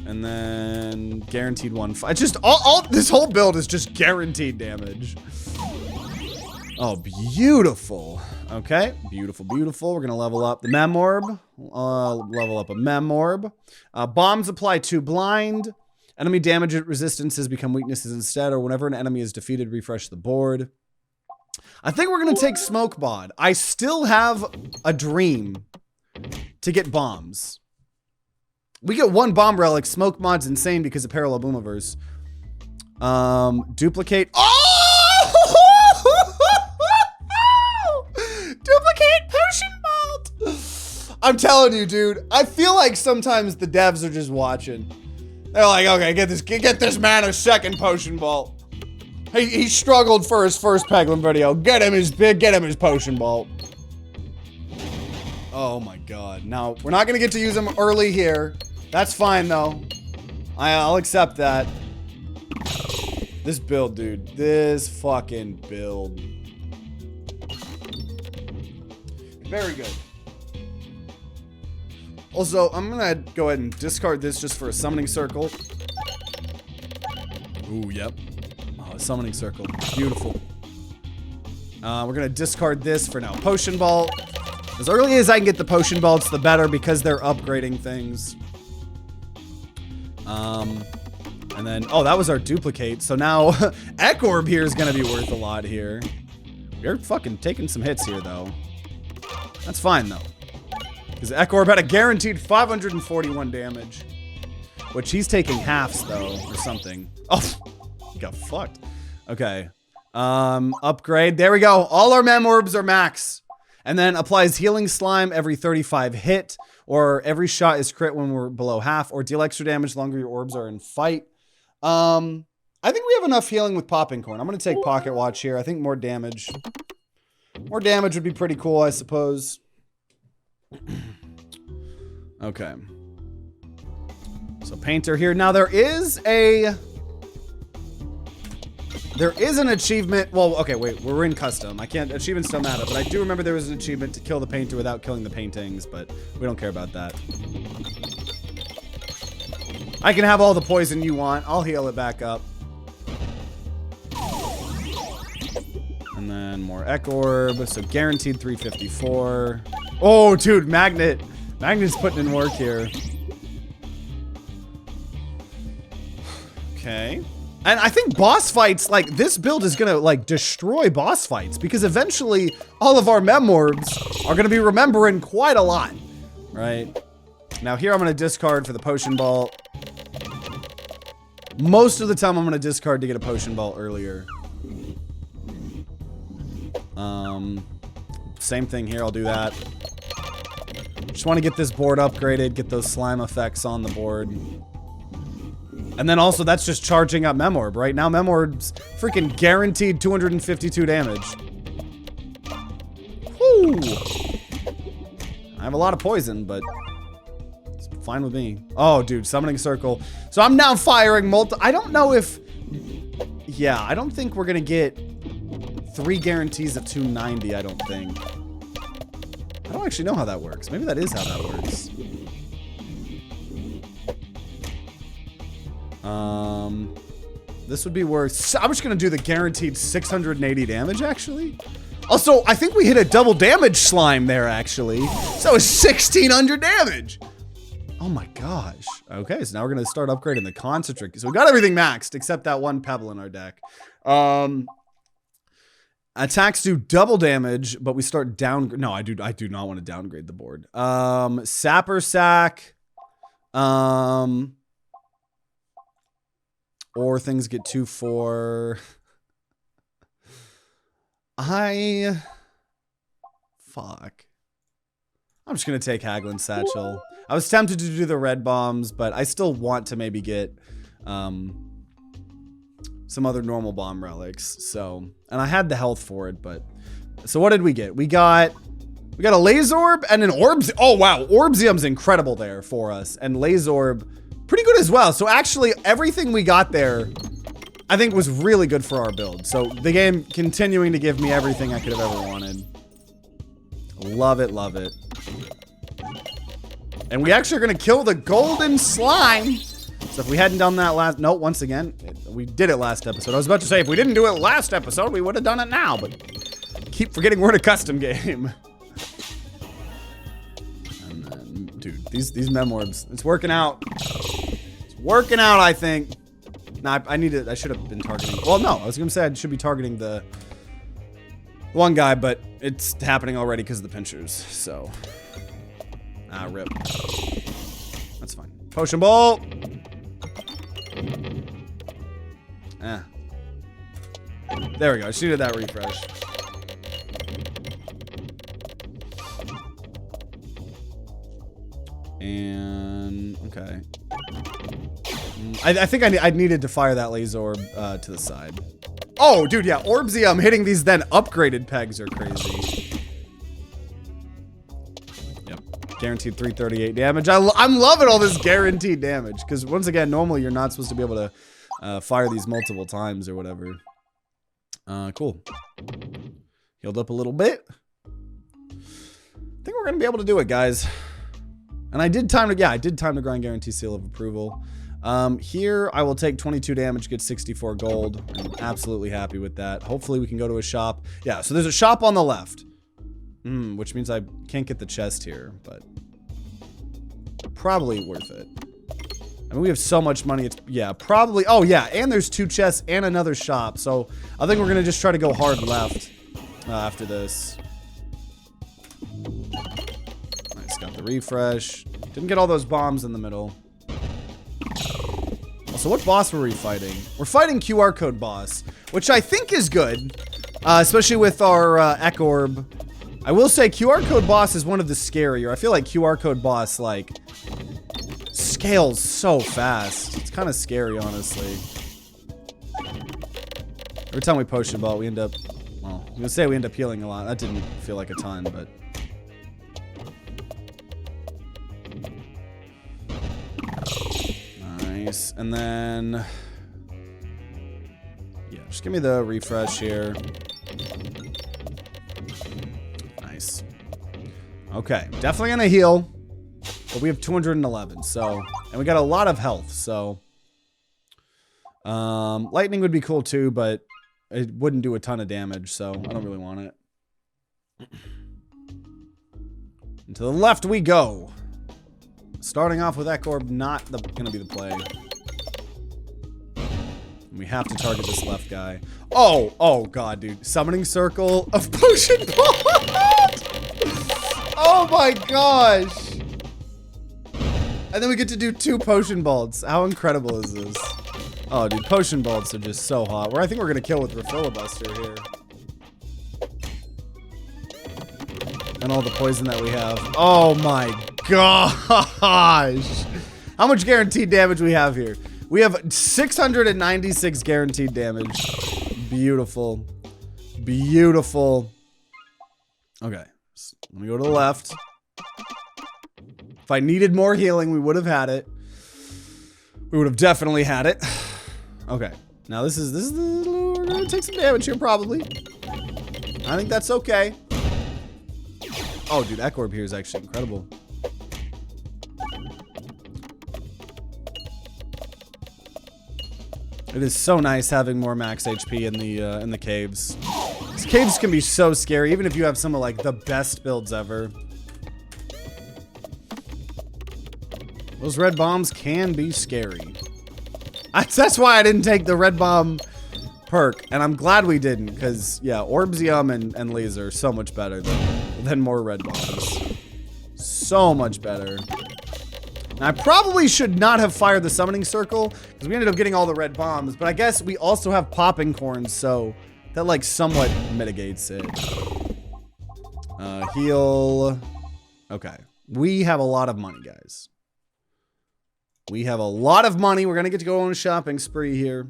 Speaker 1: And then guaranteed 1. It's just all this whole build is just guaranteed damage. Oh, beautiful. Okay, beautiful, beautiful. We're gonna level up the Memorb. Level up a Memorb. Bombs apply 2 blind. Enemy damage resistances become weaknesses instead, or whenever an enemy is defeated, refresh the board. I think we're gonna take Smoke Bod. I still have a dream to get bombs. We get 1 bomb relic. Smoke Mod's insane because of Parallel Boomiverse. Duplicate. Oh! Duplicate Potion Bolt. I'm telling you, dude. I feel like sometimes the devs are just watching. They're like, okay, get this man a second Potion Bolt. He struggled for his first Peglin video. Get him his Potion Bolt. Oh my god. Now, we're not gonna get to use him early here. That's fine though. I'll accept that. This build, dude. This fucking build. Very good. Also, I'm gonna go ahead and discard this just for a summoning circle. Ooh, yep. Oh, a summoning circle. Beautiful. We're gonna discard this for now. Potion Ball. As early as I can get the Potion Balls, the better, because they're upgrading things. And then, oh, that was our duplicate. So now, Orb here is gonna be worth a lot here. We're fucking taking some hits here, though. That's fine, though. Because Orb had a guaranteed 541 damage. Which he's taking halves, though, or something. Oh, he got fucked. Okay. Upgrade. There we go. All our Memorbs are max. And then applies Healing Slime every 35 hit. Or every shot is crit when we're below half. Or deal extra damage the longer your orbs are in fight. I think we have enough healing with Popping Corn. I'm going to take Pocket Watch here. I think more damage. More damage would be pretty cool, I suppose. Okay. So Painter here. Now there is an achievement. Well, okay, wait, we're in custom. Achievements don't matter, but I do remember there was an achievement to kill the painter without killing the paintings, but we don't care about that. I can have all the poison you want. I'll heal it back up. And then more Orb. So guaranteed 354. Oh, dude, Magnet. Magnet's putting in work here. Okay. And I think boss fights, like, this build is gonna, like, destroy boss fights, because eventually all of our Memorbs are gonna be remembering quite a lot, right? Now here I'm gonna discard for the Potion Ball. Most of the time I'm gonna discard to get a Potion Ball earlier. Same thing here, I'll do that. Just want to get this board upgraded, get those slime effects on the board. And then also, that's just charging up Memorb. Right now, Memorb's freaking guaranteed 252 damage. Whew. I have a lot of poison, but it's fine with me. Oh, dude, Summoning Circle. So I'm now firing I don't know if... Yeah, I don't think we're going to get 3 guarantees of 290, I don't think. I don't actually know how that works. Maybe that is how that works. This would be worth... I'm just gonna do the guaranteed 680 damage, actually. Also, I think we hit a double damage slime there, actually. So it's 1600 damage. Oh my gosh. Okay, so now we're gonna start upgrading the concentric. So we got everything maxed, except that one pebble in our deck. Attacks do double damage, but we start down... No, I do not want to downgrade the board. Sapper Sack. Or things get 2-4. Fuck. I'm just gonna take Haglin's Satchel. I was tempted to do the red bombs, but I still want to maybe get some other normal bomb relics. So, and I had the health for it, but so what did we get? We got a laser orb and an orbs. Oh wow, Orbsium's incredible there for us, and laser orb pretty good as well. So actually everything we got there I think was really good for our build. So the game continuing to give me everything I could have ever wanted. Love it, love it. And we actually are gonna kill the golden slime. So if we hadn't done that last, no, once again, we did it last episode. I was about to say, if we didn't do it last episode, we would have done it now, but keep forgetting we're in a custom game. And then, dude, these Memorbs, it's working out. It's working out, I think. Nah, I should have been targeting, well, no, I was gonna say I should be targeting the one guy, but it's happening already because of the pinchers, so. Ah, rip. That's fine. Potion ball! Ah. There we go. I just needed that refresh. And okay. I think I needed to fire that laser orb to the side. Oh, dude, yeah. Orbsium hitting these then upgraded pegs are crazy. Yep. Guaranteed 338 damage. I'm loving all this guaranteed damage because once again, normally you're not supposed to be able to fire these multiple times or whatever. Cool. Healed up a little bit. I think we're gonna be able to do it, guys. And I did time to grind guarantee seal of approval. Here I will take 22 damage, get 64 gold. I'm absolutely happy with that. Hopefully we can go to a shop. Yeah, so there's a shop on the left. Which means I can't get the chest here, but probably worth it. I mean, we have so much money. It's, yeah, probably. Oh, yeah. And there's 2 chests and another shop. So I think we're going to just try to go hard left after this. Nice. Got the refresh. Didn't get all those bombs in the middle. So what boss were we fighting? We're fighting QR code boss, which I think is good, especially with our Ekorb. I will say QR code boss is one of the scarier. I feel like QR code boss, like, scales so fast. It's kind of scary, honestly. Every time we potion ball, we end up, well, I'm gonna say we end up healing a lot. That didn't feel like a ton, but. Nice. And then, yeah, just give me the refresh here. Nice. Okay, definitely gonna heal. But we have 211, so, and we got a lot of health, so. Lightning would be cool too, but it wouldn't do a ton of damage, so I don't really want it. And to the left we go. Starting off with Ekorb, not gonna be the play. And we have to target this left guy. Oh god, dude. Summoning circle of potion bolt! Oh my gosh! And then we get to do 2 potion bolts. How incredible is this? Oh, dude, potion bolts are just so hot. I think we're gonna kill with Refilibuster here. And all the poison that we have. Oh my gosh! How much guaranteed damage we have here? We have 696 guaranteed damage. Beautiful. Beautiful. Okay, so let me go to the left. If I needed more healing, we would have had it. We would have definitely had it. Okay, now this is we're gonna take some damage here probably. I think that's okay. Oh, dude, Ekorb here is actually incredible. It is so nice having more max HP in the caves. These caves can be so scary, even if you have some of like the best builds ever. Those red bombs can be scary. That's why I didn't take the red bomb perk, and I'm glad we didn't, because yeah, Orbsium and laser are so much better than more red bombs. So much better. Now, I probably should not have fired the summoning circle, because we ended up getting all the red bombs, but I guess we also have popping corns, so that like somewhat mitigates it. Heal. Okay. We have a lot of money, guys. We have a lot of money. We're going to get to go on a shopping spree here.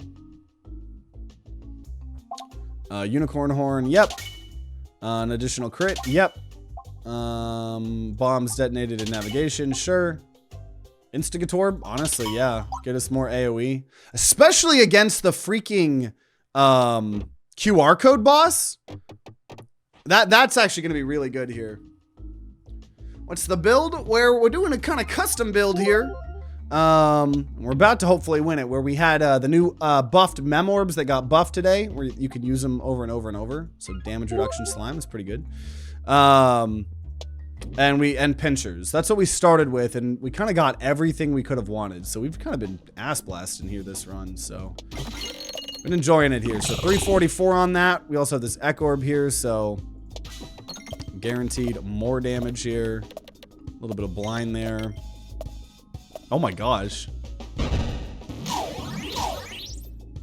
Speaker 1: Unicorn horn. Yep. An additional crit. Yep. Bombs detonated in navigation. Sure. Instigator. Honestly, yeah. Get us more AoE. Especially against the freaking QR code boss. That's actually going to be really good here. What's the build? Where we're doing a kind of custom build here. We're about to hopefully win it, where we had the new buffed Memorbs that got buffed today, where you can use them over and over and over. So damage reduction slime is pretty good. And pinchers. That's what we started with, and we kind of got everything we could have wanted. So we've kind of been ass blasting here this run. So been enjoying it here. So 344 on that. We also have this Orb here, so guaranteed more damage here. A little bit of blind there. Oh my gosh.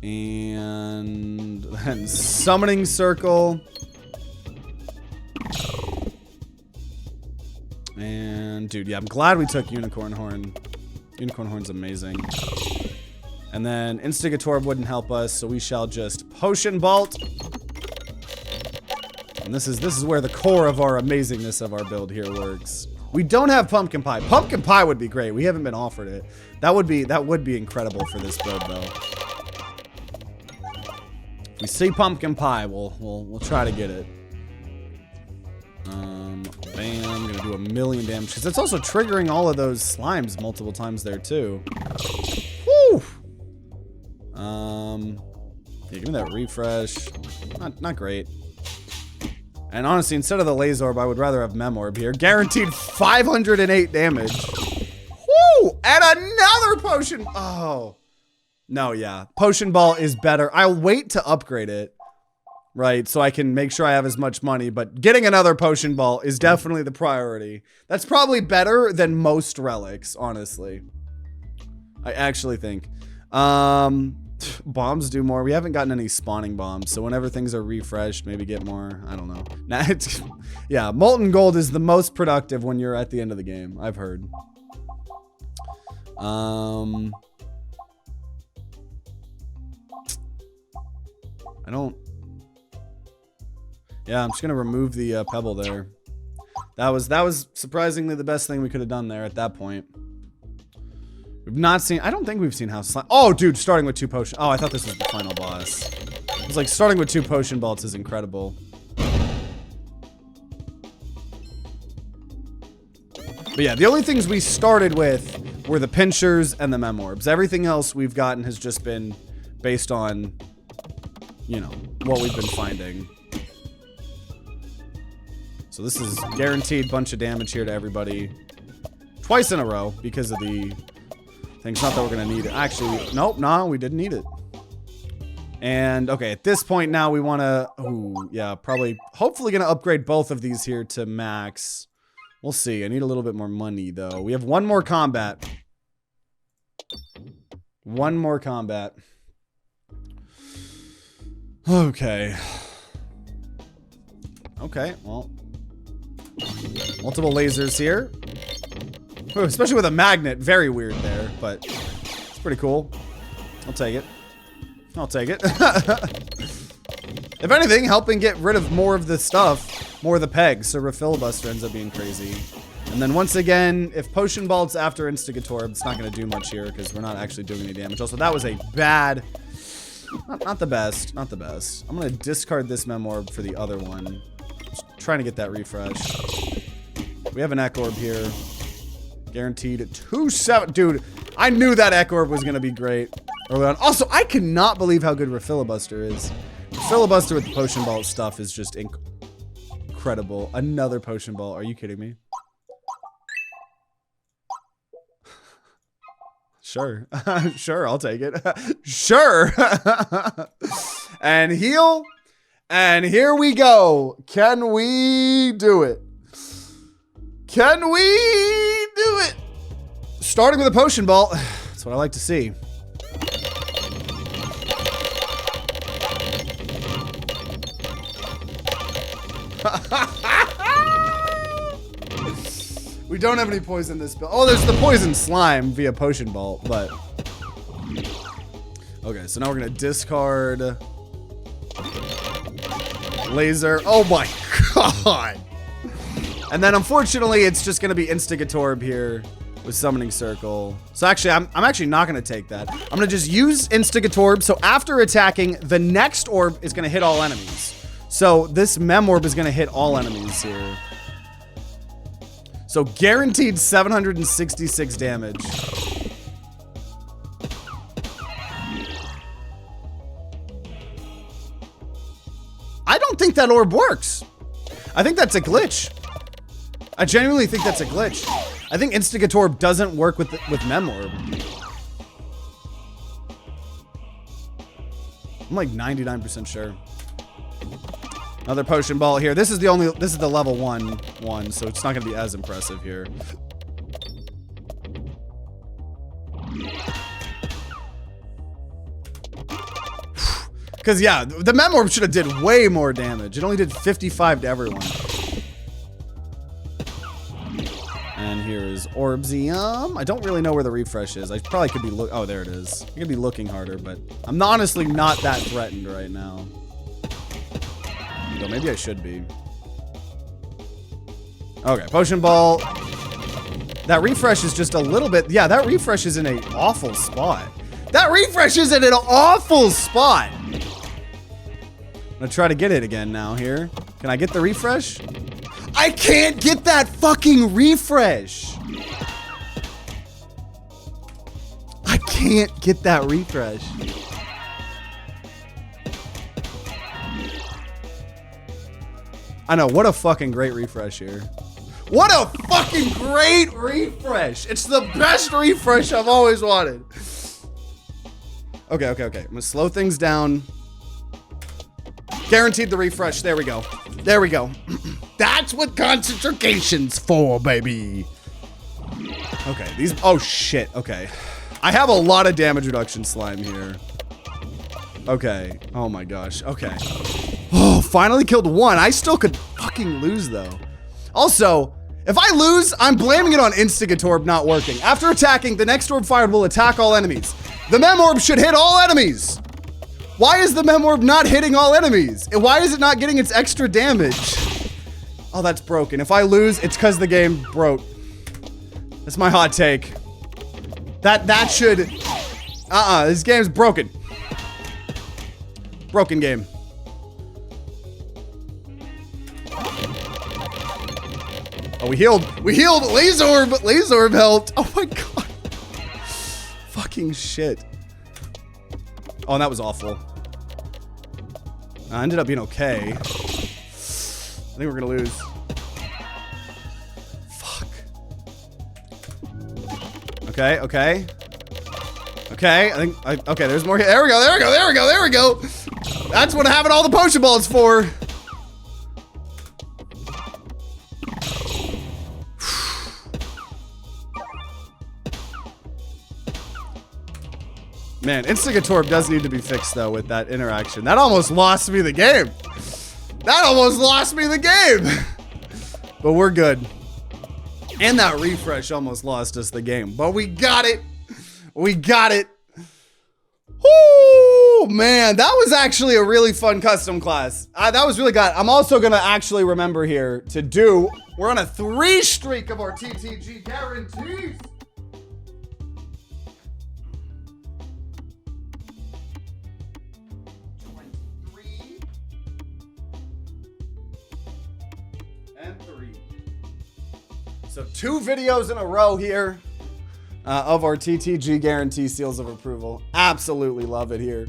Speaker 1: And then summoning circle. And dude, yeah, I'm glad we took Unicorn Horn. Unicorn Horn's amazing. And then Instigator wouldn't help us, so we shall just Potion Bolt. And this is where the core of our amazingness of our build here works. We don't have pumpkin pie. Pumpkin pie would be great. We haven't been offered it. That would be incredible for this build though. If we see pumpkin pie, we'll try to get it. Bam, gonna do 1,000,000 damage. Cause it's also triggering all of those slimes multiple times there too. Woo! Yeah, give me that refresh. Not great. And honestly, instead of the Laser Orb, I would rather have Memorb here. Guaranteed 508 damage. Woo! And another potion. Oh. No, yeah. Potion Ball is better. I'll wait to upgrade it, right? So I can make sure I have as much money. But getting another Potion Ball is definitely the priority. That's probably better than most relics, honestly. I actually think. Bombs do more. We haven't gotten any spawning bombs, so whenever things are refreshed, maybe get more. I don't know. Nah, yeah, Molten Gold is the most productive when you're at the end of the game, I've heard. Yeah, I'm just gonna remove the pebble there. That was surprisingly the best thing we could have done there at that point. We've not seen, I don't think we've seen House Slime. Oh, dude, starting with 2 potions. Oh, I thought this was the final boss. It's like starting with 2 potion bolts is incredible. But yeah, the only things we started with were the pinchers and the Memorbs. Everything else we've gotten has just been based on, you know, what we've been finding. So this is guaranteed bunch of damage here to everybody. Twice in a row because of the things. Not that we're gonna need it. Actually, nope, no, we didn't need it. And okay, at this point now we wanna, ooh, yeah, probably, hopefully gonna upgrade both of these here to max. We'll see. I need a little bit more money though. We have one more combat. One more combat. Okay. Okay, well. Multiple lasers here. Ooh, especially with a magnet. Very weird there, but it's pretty cool. I'll take it. I'll take it. If anything, helping get rid of more of the stuff, more of the pegs, so Refilibuster ends up being crazy. And then once again, if Potion Bolt's after Instigator, it's not going to do much here because we're not actually doing any damage. Also, that was a bad... Not the best. Not the best. I'm going to discard this Memorb for the other one. Just trying to get that refresh. We have an Orb here. Guaranteed 2-7. Dude, I knew that Orb was going to be great early on. Also, I cannot believe how good Refilibuster is. Refilibuster with the Potion Ball stuff is just incredible. Another Potion Ball. Are you kidding me? Sure. Sure, I'll take it. Sure. And heal. And here we go. Can we do it? Can we do it? Starting with a Potion Ball. That's what I like to see. We don't have any poison in this build. Oh, there's the poison slime via potion vault, but okay. So now we're gonna discard laser. Oh my god! And then unfortunately, it's just gonna be Instigatorb here with summoning circle. So actually, I'm actually not gonna take that. I'm gonna just use Instigatorb. So after attacking, the next orb is gonna hit all enemies. So this Memorb is gonna hit all enemies here. So guaranteed 766 damage. I don't think that orb works. I think that's a glitch. I genuinely think that's a glitch. I think Instigatorb doesn't work with Memorb. I'm like 99% sure. Another potion ball here. This is the level one, so it's not gonna be as impressive here. Cause yeah, the Memorb should have did way more damage. It only did 55 to everyone. And here is Orbsium. I don't really know where the refresh is. I probably could be oh, there it is. I could be looking harder, but I'm honestly not that threatened right now. Though maybe I should be. Okay, potion ball. That refresh is just a little bit, yeah, that refresh is in an awful spot. That refresh is in an awful spot. I'm gonna try to get it again now here. Can I get the refresh? I can't get that fucking refresh. I can't get that refresh. I know, what a fucking great refresh here. What a fucking great refresh. It's the best refresh I've always wanted. Okay. I'm gonna slow things down. Guaranteed the refresh. There we go. There we go. That's what concentration's for, baby. Okay, these, oh shit, okay. I have a lot of damage reduction slime here. Okay, oh my gosh, okay. Oh, finally killed one. I still could fucking lose though. Also, if I lose, I'm blaming it on Instigatorb not working. After attacking, the next orb fired will attack all enemies. The Memorb should hit all enemies. Why is the Memorb not hitting all enemies? Why is it not getting its extra damage? Oh, that's broken. If I lose, it's because the game broke. That's my hot take. That should, this game's broken. Broken game. Oh, we healed. Laserorb helped. Oh my god. Fucking shit. Oh, and that was awful. I ended up being okay. I think we're gonna lose. Fuck. Okay. I think, okay, there's more here. There we go. That's what having all the potion balls for. Man, Instigatorb does need to be fixed though with that interaction. That almost lost me the game. But we're good. And that refresh almost lost us the game. But we got it. Woo, man, that was actually a really fun custom class. That was really good. I'm also gonna actually remember here to do, we're on a 3 streak of our TTG guarantees. And 3. So 2 videos in a row here of our TTG guarantee seals of approval. Absolutely love it here.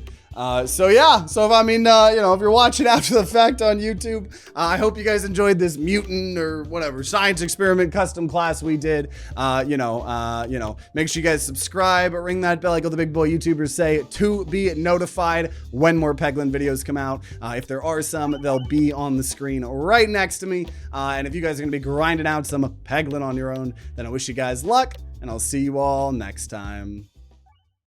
Speaker 1: So yeah, so if, I mean, you know, if you're watching after the fact on YouTube, I hope you guys enjoyed this mutant or whatever science experiment custom class we did. You know, make sure you guys subscribe, ring that bell like all the big boy YouTubers say to be notified when more Peglin videos come out. If there are some, they'll be on the screen right next to me. And if you guys are gonna be grinding out some Peglin on your own, then I wish you guys luck, and I'll see you all next time.